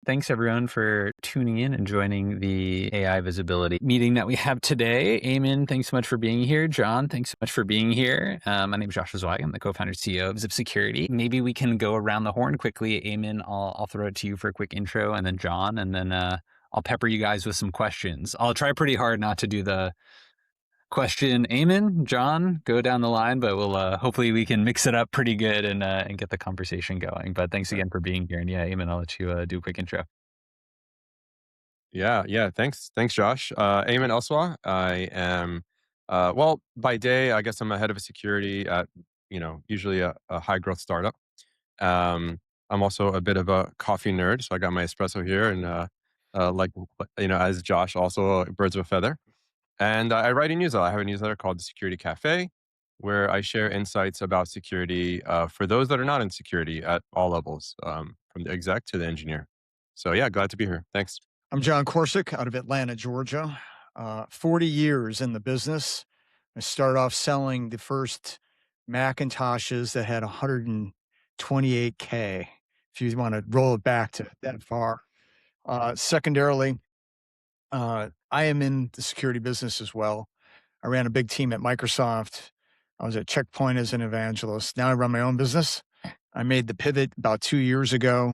Thanks everyone for tuning in and joining the AI visibility meeting that we have today. Ayman, thanks so much for being here. John, thanks so much for being here. My name is Josh Zweig. I'm the co-founder and CEO of Zip Security. Maybe we can go around the horn quickly. Ayman, I'll throw it to you for a quick intro, and then John, and then I'll pepper you guys with some questions. I'll try pretty hard not to do the question. Ayman, John, go down the line, but we'll hopefully we can mix it up pretty good and get the conversation going. But thanks again for being here. And yeah, Ayman, I'll let you do a quick intro. Yeah. Thanks, Josh. Ayman Elsawah. I am, well, by day, I guess I'm a head of security at, usually a high growth startup. I'm also a bit of a coffee nerd, so I got my espresso here, and like as Josh, also birds of a feather. And I write a newsletter. I have a newsletter called the Security Cafe, where I share insights about security for those that are not in security at all levels, from the exec to the engineer. So yeah, glad to be here. Thanks. I'm John Kwarsick out of Atlanta, Georgia. 40 years in the business. I started off selling the first Macintoshes that had 128K, if you want to roll it back to that far. Secondarily, I am in the security business as well. I ran a big team at Microsoft. I was at Checkpoint as an evangelist. Now I run my own business. I made the pivot about 2 years ago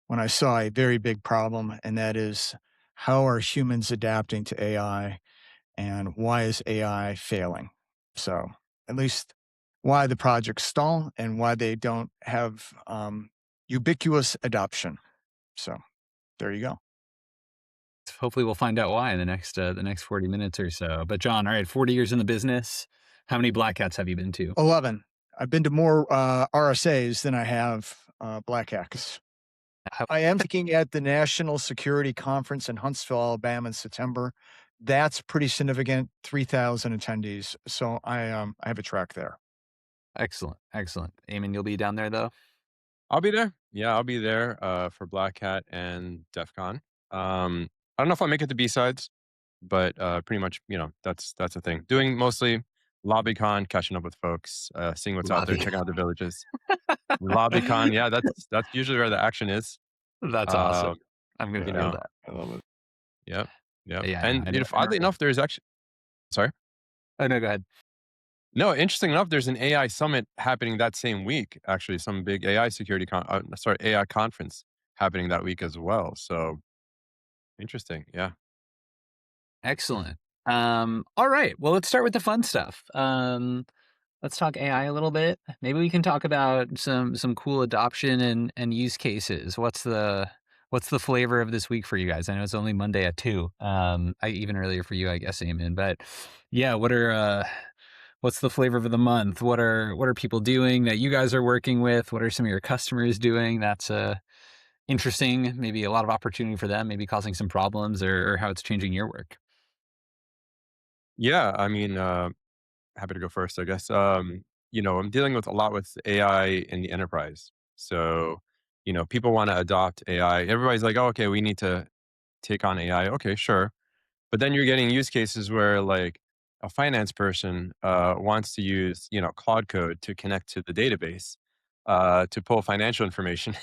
when I saw a very big problem, and that is how are humans adapting to AI and why is AI failing? So, at least why the projects stall and why they don't have ubiquitous adoption. So, there you go. Hopefully we'll find out why in the next 40 minutes or so. But John, all right, 40 years in the business. How many black hats have you been to? 11. I've been to more RSAs than I have Black Hacks. How, I am looking at the National Security Conference in Huntsville, Alabama in September. That's pretty significant, 3,000 attendees. So I have a track there. excellent. Ayman, you'll be down there though? I'll be there. Yeah, I'll be there for Black Hat and DEF CON. I don't know if I'll make it to B-sides, but pretty much, that's the thing. Doing mostly LobbyCon, catching up with folks, seeing what's out there, Lobby. checking out the villages. LobbyCon, yeah, that's usually where the action is. That's awesome. Um, I'm going you to feel know, that. I love it. yep, yep. Yeah, no, And I know. oddly enough, there's actually, sorry. Oh, no, go ahead. No, interesting enough, there's an AI summit happening that same week. Actually, some big AI AI conference happening that week as well. So interesting. Yeah. Excellent. All right. Well, let's start with the fun stuff. Let's talk AI a little bit. Maybe we can talk about some cool adoption and use cases. What's the flavor of this week for you guys? I know it's only Monday at 2. I even earlier for you, I guess, Eamon. But yeah, what's the flavor of the month? What are people doing that you guys are working with? What are some of your customers doing that's interesting? Maybe a lot of opportunity for them, maybe causing some problems, or how it's changing your work. Yeah. I mean, happy to go first, I guess. I'm dealing with a lot with AI in the enterprise. So, people want to adopt AI. Everybody's like, oh, okay, we need to take on AI. Okay, sure. But then you're getting use cases where like a finance person wants to use, Cloud Code to connect to the database to pull financial information.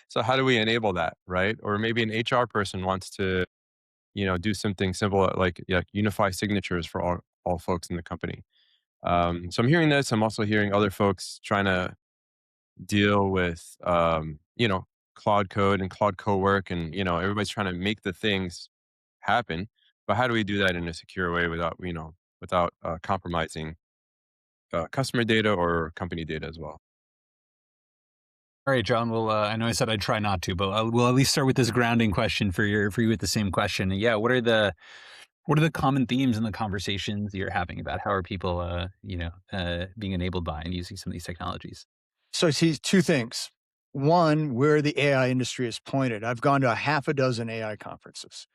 So how do we enable that, right? Or maybe an HR person wants to, do something simple like, yeah, unify signatures for all folks in the company. So I'm hearing this. I'm also hearing other folks trying to deal with, Cloud Code and Cloud Co-work, and everybody's trying to make the things happen. But how do we do that in a secure way without compromising customer data or company data as well? All right, John. Well, I know I said I'd try not to, but we'll at least start with this grounding question for you with the same question. Yeah, what are the common themes in the conversations you're having about how are people, being enabled by and using some of these technologies? So I see two things. One, where the AI industry is pointed. I've gone to a half a dozen AI conferences,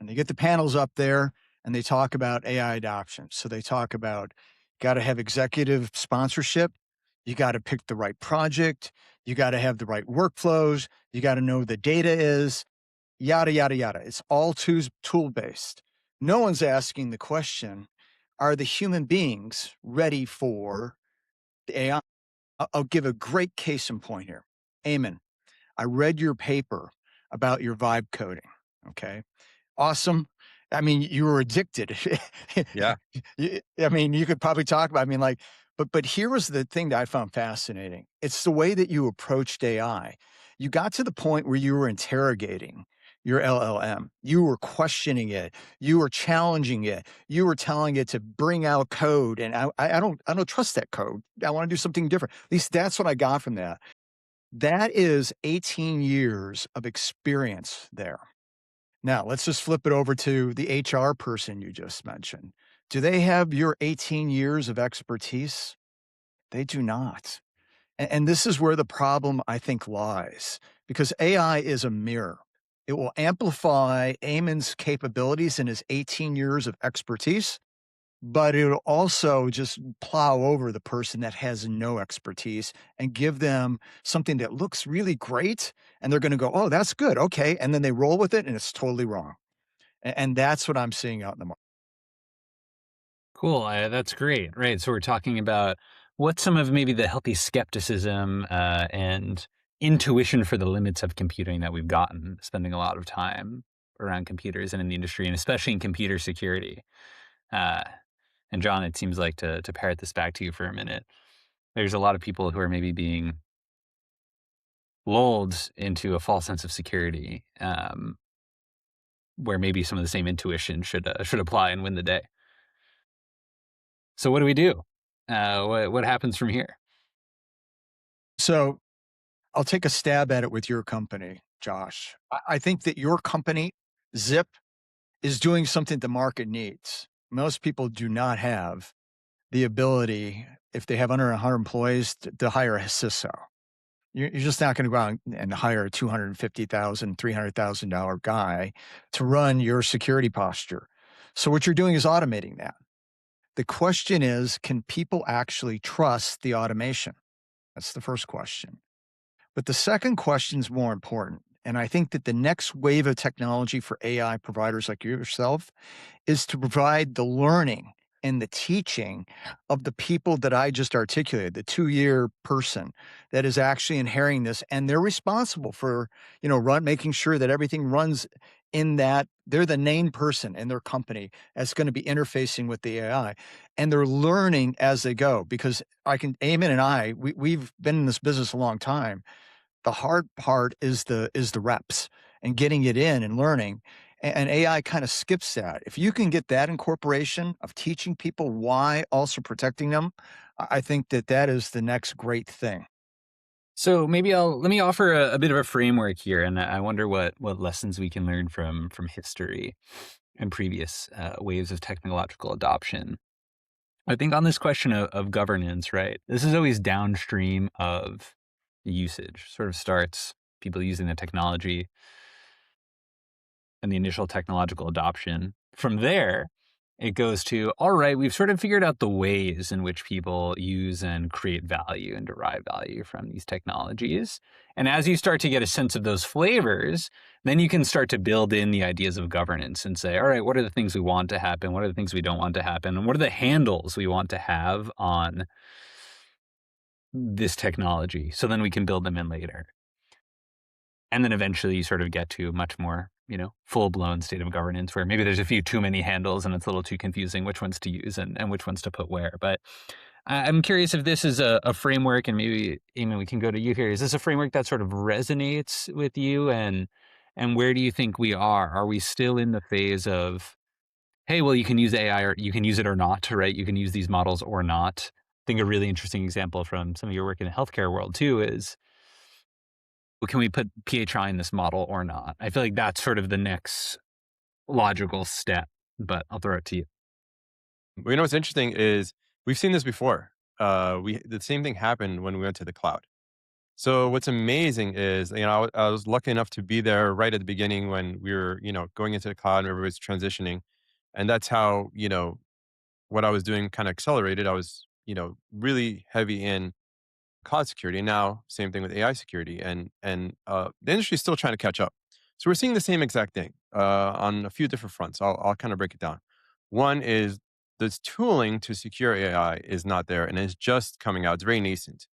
and they get the panels up there and they talk about AI adoption. So they talk about got to have executive sponsorship. You got to pick the right project. You got to have the right workflows. You got to know the data is yada, yada, yada. It's all tool based. No one's asking the question, are the human beings ready for the AI? I'll give a great case in point here. Amen. I read your paper about your vibe coding. Okay. Awesome. I mean, you were addicted. Yeah. I mean, you could probably talk about, I mean, like, but here was the thing that I found fascinating. It's the way that you approached AI. You got to the point where you were interrogating your LLM. You were questioning it. You were challenging it. You were telling it to bring out code. And I don't trust that code. I want to do something different. At least that's what I got from that. That is 18 years of experience there. Now, let's just flip it over to the HR person you just mentioned. Do they have your 18 years of expertise? They do not. And this is where the problem, I think, lies because AI is a mirror. It will amplify Eamon's capabilities and his 18 years of expertise, but it'll also just plow over the person that has no expertise and give them something that looks really great. And they're going to go, oh, that's good. Okay. And then they roll with it and it's totally wrong. And that's what I'm seeing out in the market. Cool. That's great. Right. So we're talking about what some of maybe the healthy skepticism and intuition for the limits of computing that we've gotten, spending a lot of time around computers and in the industry, and especially in computer security. Uh, and John, it seems like to parrot this back to you for a minute, there's a lot of people who are maybe being lulled into a false sense of security, where maybe some of the same intuition should apply and win the day. So what do we do? What happens from here? So I'll take a stab at it with your company, Josh. I think that your company, Zip, is doing something the market needs. Most people do not have the ability, if they have under 100 employees, to hire a CISO. You're just not going to go out and hire a $250,000, $300,000 guy to run your security posture. So what you're doing is automating that. The question is, can people actually trust the automation? That's the first question. But the second question is more important. And I think that the next wave of technology for AI providers like yourself is to provide the learning and the teaching of the people that I just articulated, the 2-year person that is actually inheriting this. And they're responsible for, making sure that everything runs in that they're the named person in their company that's going to be interfacing with the AI. And they're learning as they go because Eamon and we've been in this business a long time. The hard part is the reps and getting it in and learning, and AI kinda skips that. If you can get that incorporation of teaching people why also protecting them, I think that that is the next great thing. So maybe let me offer a bit of a framework here, and I wonder what lessons we can learn from history and previous waves of technological adoption. I think on this question of governance, right? This is always downstream of usage. Sort of starts people using the technology and the initial technological adoption. From there, it goes to, all right, we've sort of figured out the ways in which people use and create value and derive value from these technologies. And as you start to get a sense of those flavors, then you can start to build in the ideas of governance and say, all right, what are the things we want to happen? What are the things we don't want to happen? And what are the handles we want to have on this technology? So then we can build them in later. And then eventually you sort of get to much more, full blown state of governance where maybe there's a few too many handles and it's a little too confusing which ones to use and which ones to put where. But I'm curious if this is a framework, and maybe, Eamon, we can go to you here. Is this a framework that sort of resonates with you? And where do you think we are? Are we still in the phase of, hey, well, you can use AI or you can use it or not, right? You can use these models or not. I think a really interesting example from some of your work in the healthcare world too is, well, can we put PHI in this model or not? I feel like that's sort of the next logical step, but I'll throw it to you. Well, what's interesting is we've seen this before. The same thing happened when we went to the cloud. So what's amazing is, I was lucky enough to be there right at the beginning when we were, going into the cloud and everybody's transitioning. And that's how, what I was doing kind of accelerated. I was, really heavy in cloud security. And now same thing with AI security, and the industry is still trying to catch up. So we're seeing the same exact thing on a few different fronts. I'll kind of break it down. One is this tooling to secure AI is not there, and it's just coming out. It's very nascent.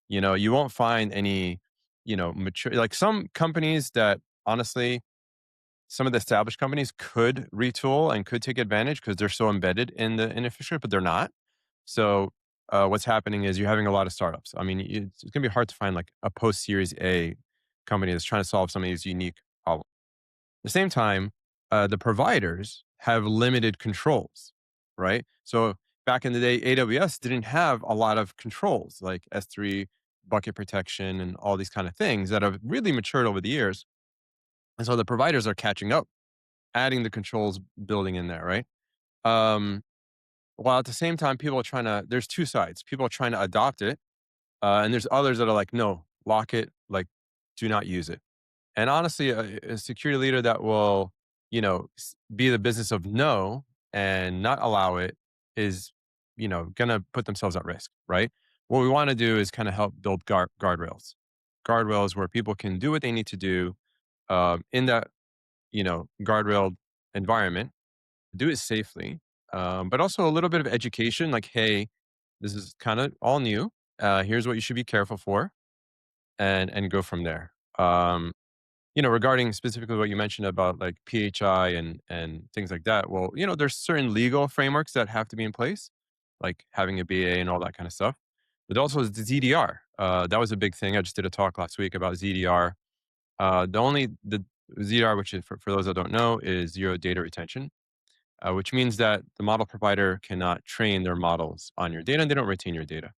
You won't find any, mature, like some companies that honestly, some of the established companies could retool and could take advantage because they're so embedded in the infrastructure, but they're not. So what's happening is you're having a lot of startups. I mean, it's going to be hard to find like a post Series A company that's trying to solve some of these unique problems. At the same time, the providers have limited controls, right? So back in the day, AWS didn't have a lot of controls like S3 bucket protection and all these kind of things that have really matured over the years. And so the providers are catching up, adding the controls, building in there, right? Um, while at the same time, people are trying to, there's two sides. People are trying to adopt it, and there's others that are like, no, lock it, like, do not use it. And honestly, a security leader that will, be the business of no and not allow it is, going to put themselves at risk, right? What we want to do is kind of help build guardrails where people can do what they need to do in that, guardrailed environment, do it safely, but also a little bit of education, like, hey, this is kind of all new. Here's what you should be careful for, and go from there. Regarding specifically what you mentioned about like PHI and things like that, well, there's certain legal frameworks that have to be in place, like having a BA and all that kind of stuff. But also the ZDR. That was a big thing. I just did a talk last week about ZDR. The ZDR, which is for those that don't know, is zero data retention, which means that the model provider cannot train their models on your data and they don't retain your data.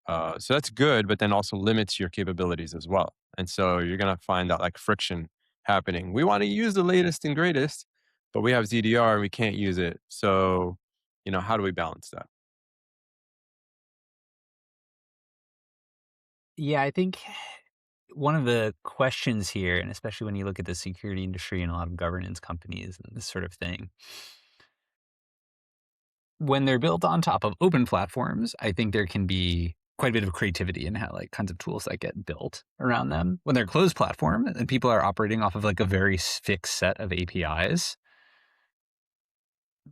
So that's good, but then also limits your capabilities as well. And so you're going to find that like friction happening. We want to use the latest and greatest, but we have ZDR and we can't use it. So, how do we balance that? Yeah, I think one of the questions here, and especially when you look at the security industry and a lot of governance companies and this sort of thing, when they're built on top of open platforms, I think there can be quite a bit of creativity in how like kinds of tools that get built around them. When they're closed platform and people are operating off of like a very fixed set of APIs,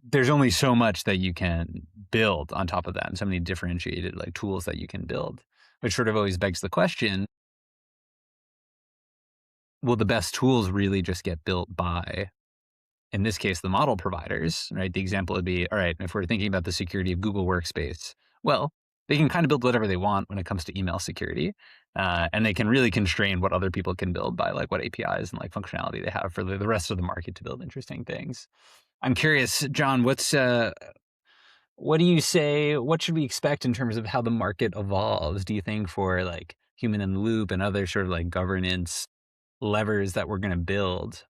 there's only so much that you can build on top of that and so many differentiated like tools that you can build, which sort of always begs the question, will the best tools really just get built by, in this case, the model providers, right? The example would be, all right, if we're thinking about the security of Google Workspace, well, they can kind of build whatever they want when it comes to email security. And they can really constrain what other people can build by like what APIs and like functionality they have for the rest of the market to build interesting things. I'm curious, John, what do you say? What should we expect in terms of how the market evolves? Do you think for like human in the loop and other sort of like governance levers that we're going to build,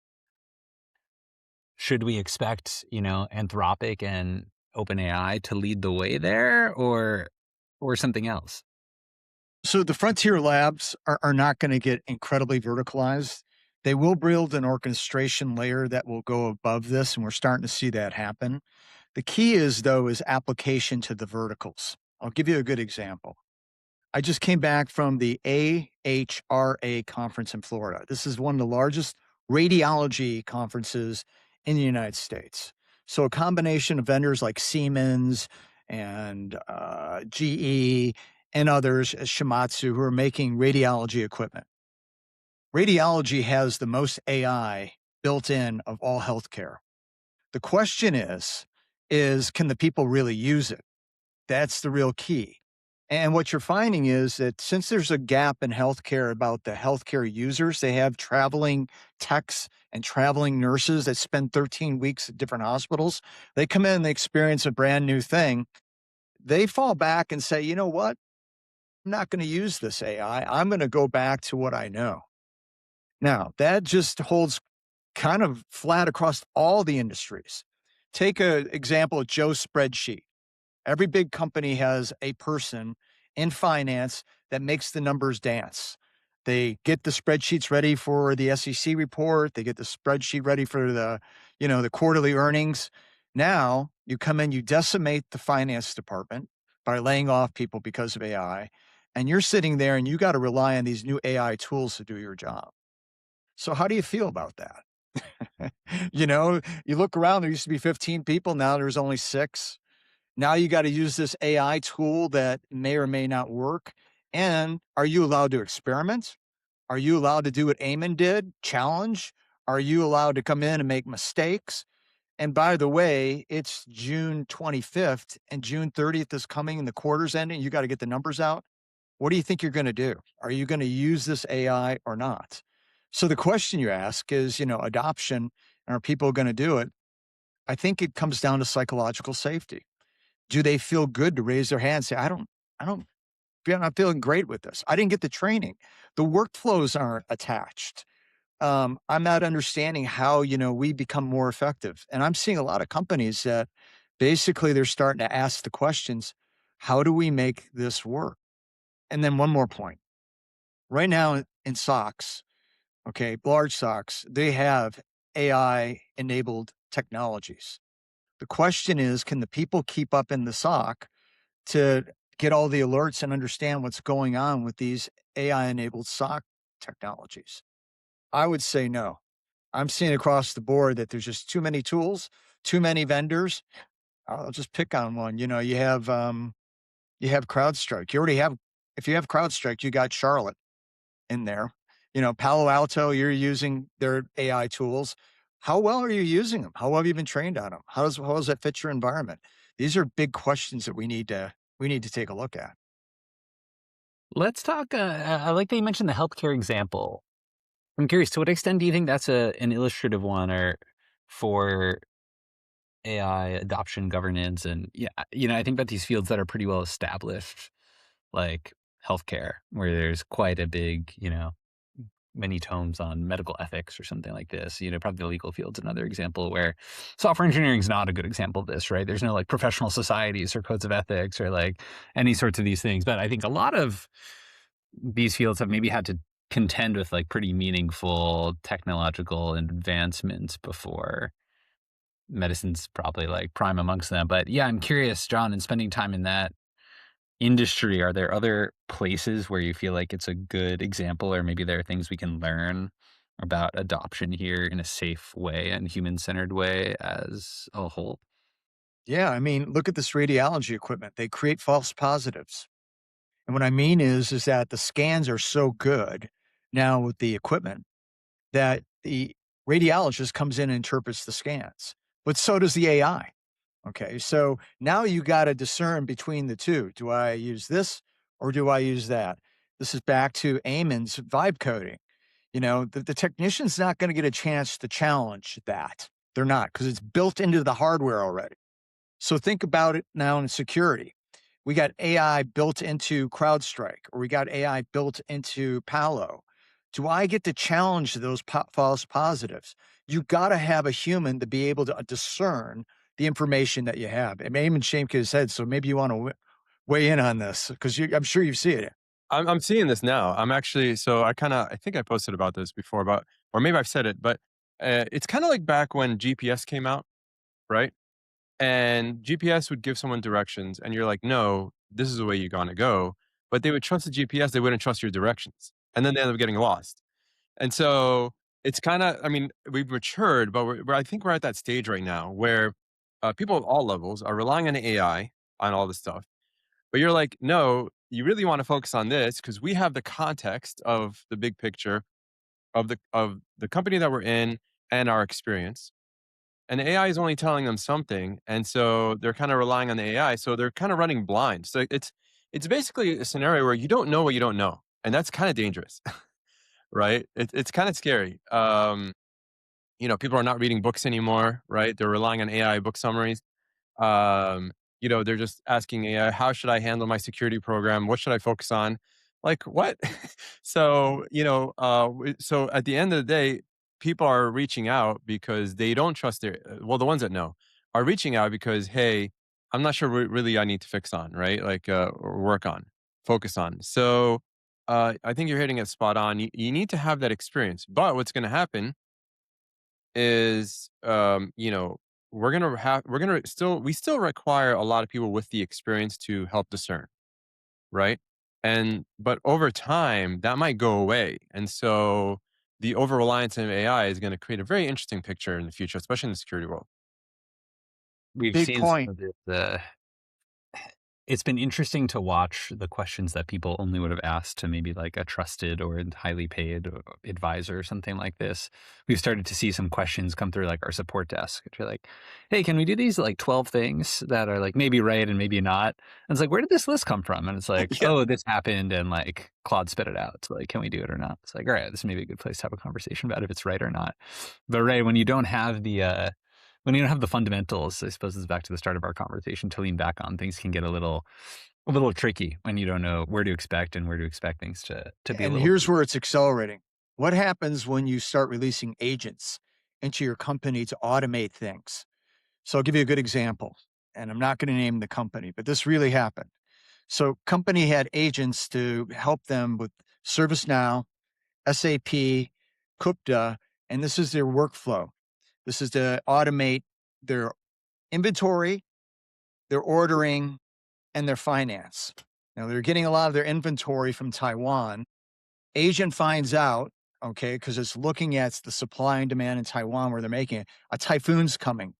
should we expect, Anthropic and OpenAI to lead the way there or something else? So the frontier labs are not going to get incredibly verticalized. They will build an orchestration layer that will go above this, and we're starting to see that happen. The key is, though, is application to the verticals. I'll give you a good example. I just came back from the AHRA conference in Florida. This is one of the largest radiology conferences in the United States. So a combination of vendors like Siemens and GE and others, Shimatsu, who are making radiology equipment. Radiology has the most AI built in of all healthcare. The question is can the people really use it? That's the real key. And what you're finding is that since there's a gap in healthcare about the healthcare users, they have traveling techs and traveling nurses that spend 13 weeks at different hospitals. They come in and they experience a brand new thing. They fall back and say, you know what? I'm not going to use this AI. I'm going to go back to what I know. Now, that just holds kind of flat across all the industries. Take an example of Joe's spreadsheet. Every big company has a person in finance that makes the numbers dance. They get the spreadsheets ready for the SEC report. They get the spreadsheet ready for the quarterly earnings. Now you come in, you decimate the finance department by laying off people because of AI. And you're sitting there and you got to rely on these new AI tools to do your job. So how do you feel about that? You look around, there used to be 15 people. Now there's only 6. Now you got to use this AI tool that may or may not work. And are you allowed to experiment? Are you allowed to do what Ayman did? Challenge? Are you allowed to come in and make mistakes? And by the way, it's June 25th and June 30th is coming and the quarter's ending. You got to get the numbers out. What do you think you're going to do? Are you going to use this AI or not? So the question you ask is, adoption, and are people going to do it? I think it comes down to psychological safety. Do they feel good to raise their hand and say, I'm not feeling great with this. I didn't get the training. The workflows aren't attached. I'm not understanding how, we become more effective. And I'm seeing a lot of companies that basically they're starting to ask the questions, how do we make this work? And then one more point. Right now in socks, okay, large socks, they have AI enabled technologies. The question is, can the people keep up in the sock to get all the alerts and understand what's going on with these AI enabled sock technologies? I would say no. I'm seeing across the board that there's just too many tools, too many vendors. I'll just pick on one. You have CrowdStrike. You already have if you have CrowdStrike, you got Charlotte in there. Palo Alto, you're using their AI tools. How well are you using them? How well have you been trained on them? How does that fit your environment? These are big questions that we need to take a look at. Let's talk. I like that you mentioned the healthcare example. I'm curious, to what extent do you think that's an illustrative one, or for AI adoption, governance, and yeah, I think about these fields that are pretty well established, like healthcare, where there's quite a big, many tomes on medical ethics or something like this. Probably the legal field's another example where software engineering is not a good example of this, right? There's no like professional societies or codes of ethics or like any sorts of these things. But I think a lot of these fields have maybe had to contend with like pretty meaningful technological advancements before. Medicine's probably like prime amongst them. But yeah, I'm curious, John, in spending time in that industry, are there other places where you feel like it's a good example, or maybe there are things we can learn about adoption here in a safe way and human-centered way as a whole? Yeah, I mean, look at this radiology equipment. They create false positives. And what I mean is that the scans are so good now with the equipment that the radiologist comes in and interprets the scans, but so does the AI. Okay, so now you got to discern between the two. Do I use this or do I use that? This is back to Eamon's vibe coding. The technician's not going to get a chance to challenge that. They're not because it's built into the hardware already. So think about it now in security. We got AI built into CrowdStrike, or we got AI built into Palo. Do I get to challenge those false positives? You got to have a human to be able to discern the information that you have. And Eamon shaking his head, so maybe you want to weigh in on this because I'm sure you've seen it. I'm seeing this now. I'm actually so I think I posted about this before, about or maybe I've said it, but it's kind of like back when GPS came out, right? And GPS would give someone directions, and you're like, no, this is the way you're gonna go. But they would trust the GPS, they wouldn't trust your directions, and then they end up getting lost. And so it's kind of, I mean, we've matured, but I think we're at that stage right now where people of all levels are relying on AI on all this stuff. But you're like, no, you really want to focus on this because we have the context of the big picture of the company that we're in and our experience. And the AI is only telling them something, and so they're kind of relying on the AI. So they're kind of running blind. So it's basically a scenario where you don't know what you don't know, and that's kind of dangerous, right? It's kind of scary. People are not reading books anymore, right? They're relying on AI book summaries. Um, they're just asking AI, how should I handle my security program? What should I focus on? Like what? So at the end of the day, people are reaching out because they don't trust well, the ones that know are reaching out because, hey, I'm not sure what really I need to fix on, right? Like, or work on, focus on. So, I think you're hitting it spot on. You need to have that experience, but what's going to happen is, we're gonna still we still require a lot of people with the experience to help discern, right? And but over time that might go away, and so the over reliance on AI is going to create a very interesting picture in the future, especially in the security world. We've Big seen some point. of the it's been interesting to watch the questions that people only would have asked to maybe like a trusted or highly paid advisor or something like this. We've started to see some questions come through like our support desk, which are like, hey, can we do these like 12 things that are like maybe right and maybe not? And it's like, where did this list come from? And it's like, Yeah. oh, this happened and like Claude spit it out. So like, can we do it or not? It's like, all right, this may be a good place to have a conversation about if it's right or not. But right, when you don't have the fundamentals, I suppose it's back to the start of our conversation to lean back on, things can get a little tricky when you don't know where to expect and where to expect things to be a And little here's deep. where it's accelerating. What happens when you start releasing agents into your company to automate things? So I'll give you a good example, and I'm not going to name the company, but this really happened. So company had agents to help them with ServiceNow, SAP, Kupta, and this is their workflow. This is to automate their inventory, their ordering, and their finance. Now they're getting a lot of their inventory from Taiwan. Agent finds out, okay, because it's looking at the supply and demand in Taiwan where they're making it. A typhoon's coming,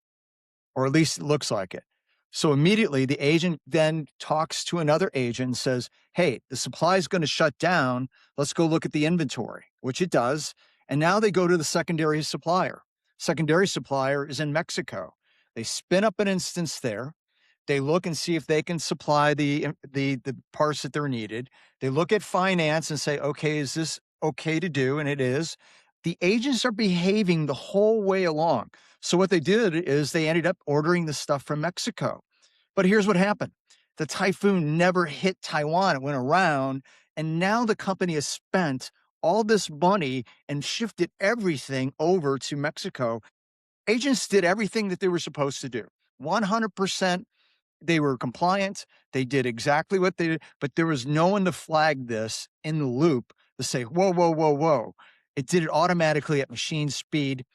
or at least it looks like it. So immediately the agent then talks to another agent and says, hey, the supply is going to shut down. Let's go look at the inventory, which it does. And now they go to the secondary supplier. Secondary supplier is in Mexico. They spin up an instance there. They look and see if they can supply the parts that they're needed. They look at finance and say, okay, is this okay to do? And it is. The agents are behaving the whole way along. So what they did is they ended up ordering the stuff from Mexico. But here's what happened. The typhoon never hit Taiwan. It went around, and now the company has spent all this money and shifted everything over to Mexico. Agents did everything that they were supposed to do. 100%. They were compliant. They did exactly what they did, but there was no one to flag this in the loop to say, whoa, whoa, whoa, whoa. It did it automatically at machine speed.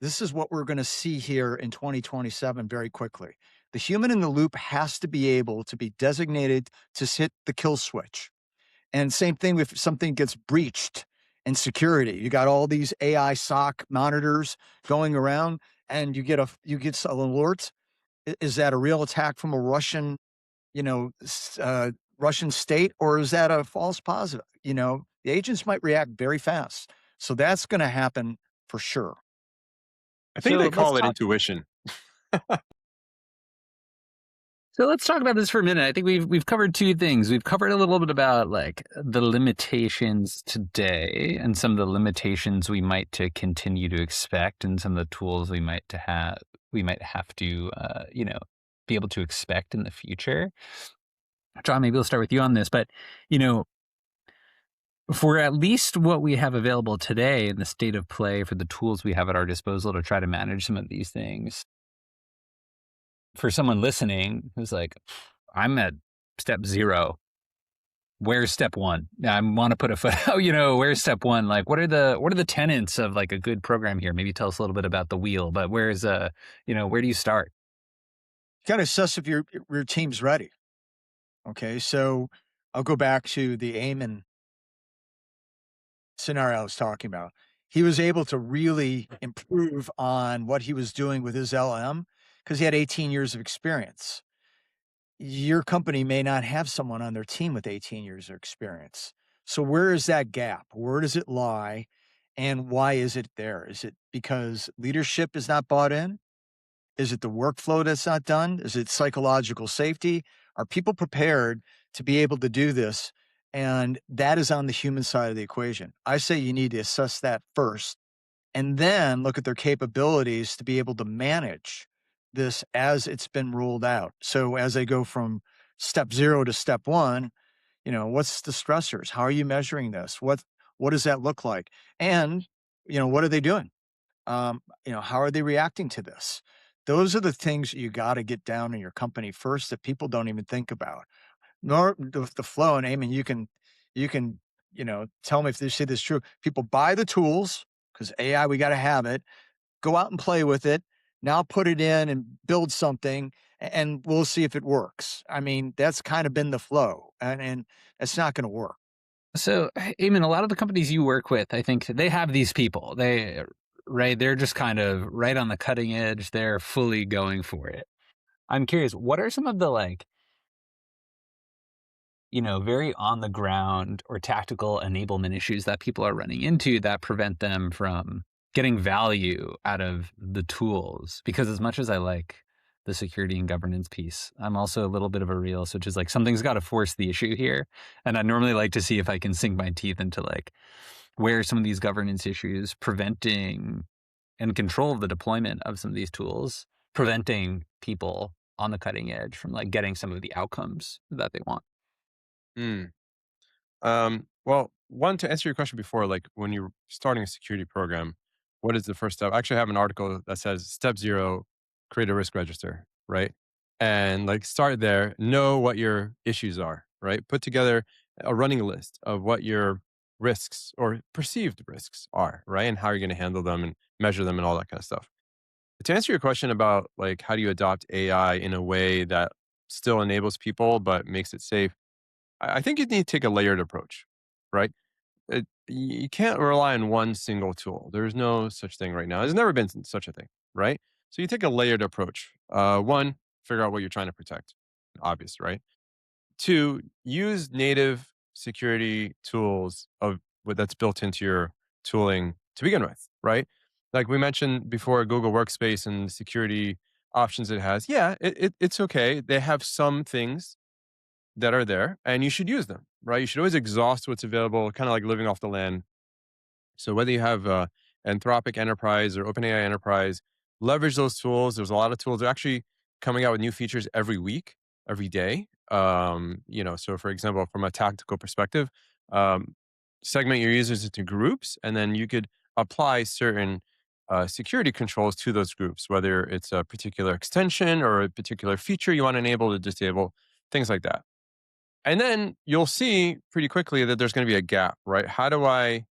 This is what we're going to see here in 2027 very quickly. The human in the loop has to be able to be designated to hit the kill switch. And same thing if something gets breached in security. You got all these AI SOC monitors going around, and you get an alert. Is that a real attack from a Russian, Russian state, or is that a false positive? The agents might react very fast. So that's going to happen for sure. I think So they let's call it talk. intuition. So let's talk about this for a minute. I think we've covered two things. We've covered a little bit about like the limitations today and some of the limitations we might to continue to expect, and some of the tools we might have to be able to expect in the future. John, maybe we'll start with you on this, but you know, for at least what we have available today in the state of play for the tools we have at our disposal to try to manage some of these things, for someone listening who's like, I'm at step zero. Where's step one? I want to put a foot out, where's step one? Like, what are the tenets of like a good program here? Maybe tell us a little bit about the wheel, but where do you start? You got to assess if your team's ready. Okay. So I'll go back to the Ayman scenario I was talking about. He was able to really improve on what he was doing with his LM because he had 18 years of experience. Your company may not have someone on their team with 18 years of experience. So where is that gap? Where does it lie? And why is it there? Is it because leadership is not bought in? Is it the workflow that's not done? Is it psychological safety? Are people prepared to be able to do this? And that is on the human side of the equation. I say you need to assess that first and then look at their capabilities to be able to manage this as it's been ruled out. So as they go from step 0 to step 1, what's the stressors? How are you measuring this? What does that look like? And, what are they doing? How are they reacting to this? Those are the things you got to get down in your company first that people don't even think about. Nor the flow. And Eamon, you can, tell me if they say this is true. People buy the tools because AI, we got to have it. Go out and play with it. Now put it in and build something, and we'll see if it works. I mean, that's kind of been the flow, and it's not going to work. So, Eamon, a lot of the companies you work with, I think they have these people. They're just kind of right on the cutting edge. They're fully going for it. I'm curious, what are some of the like very on the ground or tactical enablement issues that people are running into that prevent them from getting value out of the tools. Because as much as I like the security and governance piece, I'm also a little bit of a realist, which is like something's got to force the issue here. And I normally like to see if I can sink my teeth into like where some of these governance issues preventing and control of the deployment of some of these tools, preventing people on the cutting edge from like getting some of the outcomes that they want. Mm. Well, one, to answer your question before, like when you're starting a security program, what is the first step? I actually have an article that says step zero, create a risk register, right? And like start there, know what your issues are, right? Put together a running list of what your risks or perceived risks are, right? And how you're going to handle them and measure them and all that kind of stuff. To answer your question about like how do you adopt AI in a way that still enables people but makes it safe, I think you need to take a layered approach, right? You can't rely on one single tool. There's no such thing right now. There's never been such a thing, right? So you take a layered approach. One, figure out what you're trying to protect. Obvious, right? Two, use native security tools of what that's built into your tooling to begin with, right? Like we mentioned before, Google Workspace and the security options it has. Yeah, it's okay. They have some things that are there and you should use them, right? You should always exhaust what's available, kind of like living off the land. So whether you have Anthropic Enterprise or OpenAI Enterprise, leverage those tools. There's a lot of tools. They're actually coming out with new features every week, every day. So for example, from a tactical perspective, um, segment your users into groups, and then you could apply certain security controls to those groups, whether it's a particular extension or a particular feature you want to enable to disable, things like that. And then you'll see pretty quickly that there's going to be a gap, right? How do I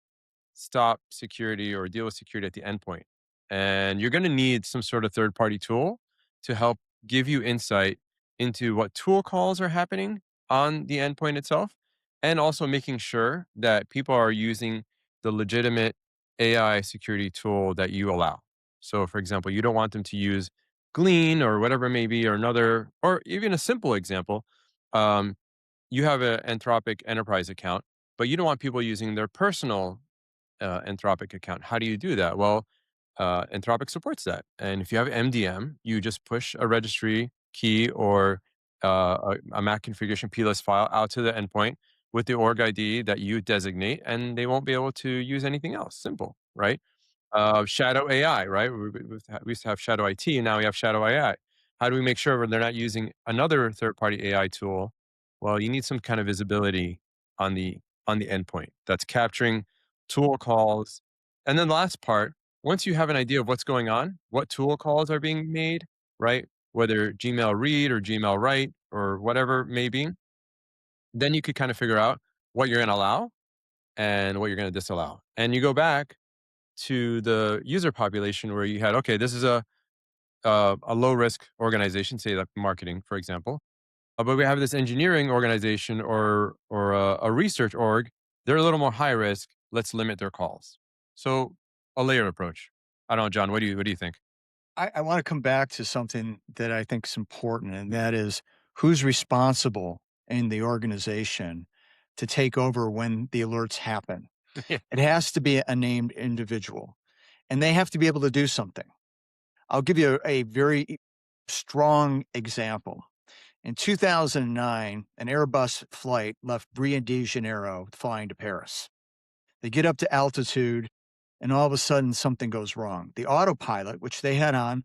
stop security or deal with security at the endpoint? And you're going to need some sort of third party tool to help give you insight into what tool calls are happening on the endpoint itself, and also making sure that people are using the legitimate AI security tool that you allow. So, for example, you don't want them to use Glean or whatever it may be, or another, or even a simple example. Um, you have an Anthropic Enterprise account, but you don't want people using their personal Anthropic account. How do you do that? Well, Anthropic supports that. And if you have MDM, you just push a registry key or a Mac configuration plist file out to the endpoint with the org ID that you designate, and they won't be able to use anything else. Simple, right? Shadow AI, right? We used to have Shadow IT, and now we have Shadow AI. How do we make sure they're not using another third-party AI tool? Well, you need some kind of visibility on the endpoint that's capturing tool calls. And then the last part, once you have an idea of what's going on, what tool calls are being made, right? Whether Gmail read or Gmail write or whatever it may be, then you could kind of figure out what you're going to allow and what you're going to disallow. And you go back to the user population where you had, okay, this is a low risk organization, say like marketing, for example. But we have this engineering organization or a research org. They're a little more high risk. Let's limit their calls. So a layered approach. I don't know, John. What do you think? I want to come back to something that I think is important, and that is who's responsible in the organization to take over when the alerts happen. Yeah. It has to be a named individual, and they have to be able to do something. I'll give you a very strong example. In 2009, an Airbus flight left Rio de Janeiro flying to Paris. They get up to altitude, and all of a sudden something goes wrong. The autopilot, which they had on,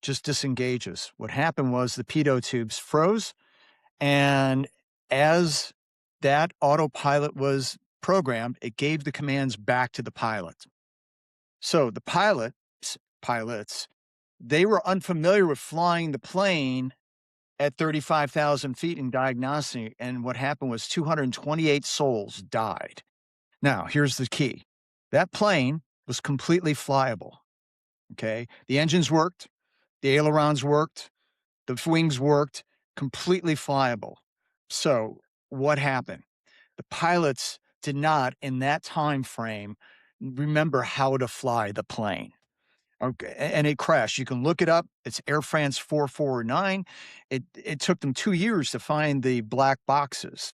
just disengages. What happened was the pitot tubes froze, and as that autopilot was programmed, it gave the commands back to the pilot. So the pilots, they were unfamiliar with flying the plane at 35,000 feet in diagnostic, and what happened was 228 souls died. Now, here's the key. That plane was completely flyable, okay? The engines worked, the ailerons worked, the wings worked, completely flyable. So, what happened? The pilots did not, in that time frame, remember how to fly the plane. Okay, and it crashed. You can look it up. It's Air France 449. It took them 2 years to find the black boxes.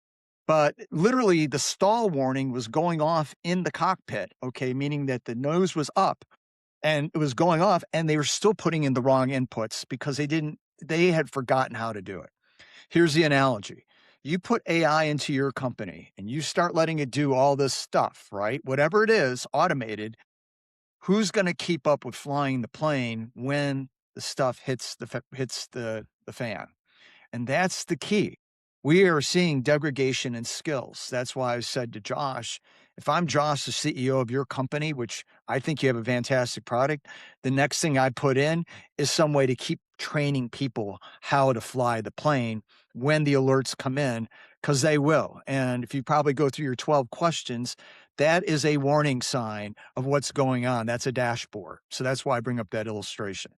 But literally, the stall warning was going off in the cockpit, okay, meaning that the nose was up and it was going off, and they were still putting in the wrong inputs because they had forgotten how to do it. Here's the analogy. You put AI into your company and you start letting it do all this stuff, right? Whatever it is, automated, who's going to keep up with flying the plane when the stuff hits the fan? And that's the key. We are seeing degradation in skills. That's why I said to Josh, if I'm Josh, the CEO of your company, which I think you have a fantastic product, the next thing I put in is some way to keep training people how to fly the plane when the alerts come in, because they will. And if you probably go through your 12 questions, that is a warning sign of what's going on. That's a dashboard. So that's why I bring up that illustration.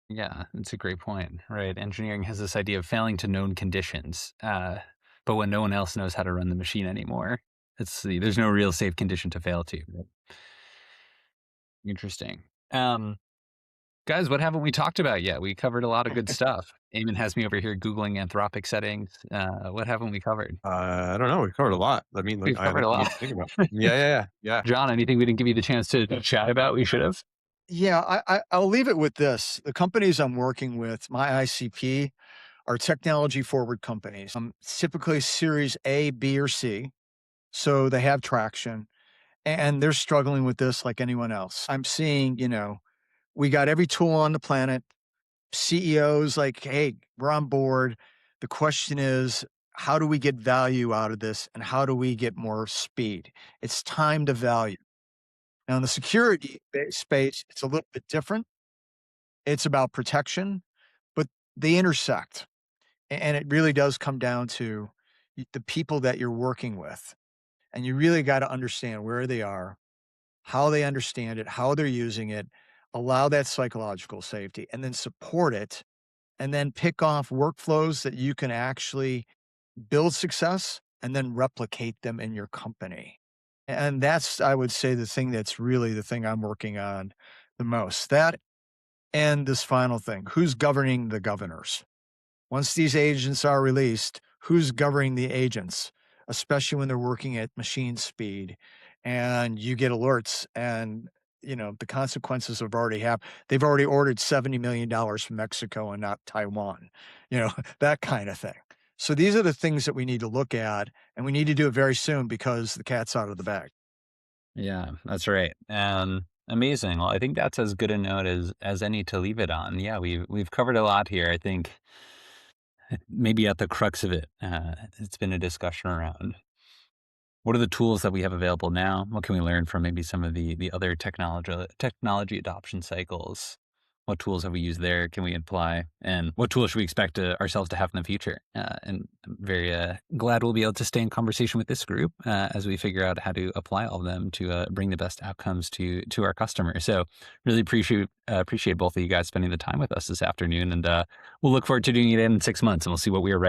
Yeah, that's a great point, right? Engineering has this idea of failing to known conditions, but when no one else knows how to run the machine anymore, there's no real safe condition to fail to. Right? Interesting. Um, Guys, what haven't we talked about yet? We covered a lot of good stuff. Eamon has me over here Googling Anthropic settings. What haven't we covered? I don't know. We covered a lot. I mean, We've covered a I need lot. to think about. Yeah. John, anything we didn't give you the chance to chat about we should have? Yeah, I'll leave it with this. The companies I'm working with, my ICP, are technology forward companies. Typically Series A, B, or C, so they have traction, and they're struggling with this like anyone else. I'm seeing, we got every tool on the planet. CEOs like, hey, we're on board. The question is, how do we get value out of this, and how do we get more speed? It's time to value. Now, in the security space, it's a little bit different. It's about protection, but they intersect. And it really does come down to the people that you're working with. And you really got to understand where they are, how they understand it, how they're using it, allow that psychological safety, and then support it. And then pick off workflows that you can actually build success and then replicate them in your company. And that's, I would say, the thing that's really the thing I'm working on the most. That and this final thing, who's governing the governors? Once these agents are released, who's governing the agents, especially when they're working at machine speed and you get alerts and the consequences have already happened. They've already ordered $70 million from Mexico and not Taiwan, that kind of thing. So these are the things that we need to look at, and we need to do it very soon because the cat's out of the bag. Yeah, that's right. Amazing. Well, I think that's as good a note as any to leave it on. Yeah, we've covered a lot here. I think maybe at the crux of it, it's been a discussion around what are the tools that we have available now? What can we learn from maybe some of the other technology adoption cycles? What tools have we used there? Can we apply? And what tools should we expect ourselves to have in the future? And I'm very glad we'll be able to stay in conversation with this group as we figure out how to apply all of them to bring the best outcomes to our customers. So really appreciate both of you guys spending the time with us this afternoon. And we'll look forward to doing it in 6 months, and we'll see what we are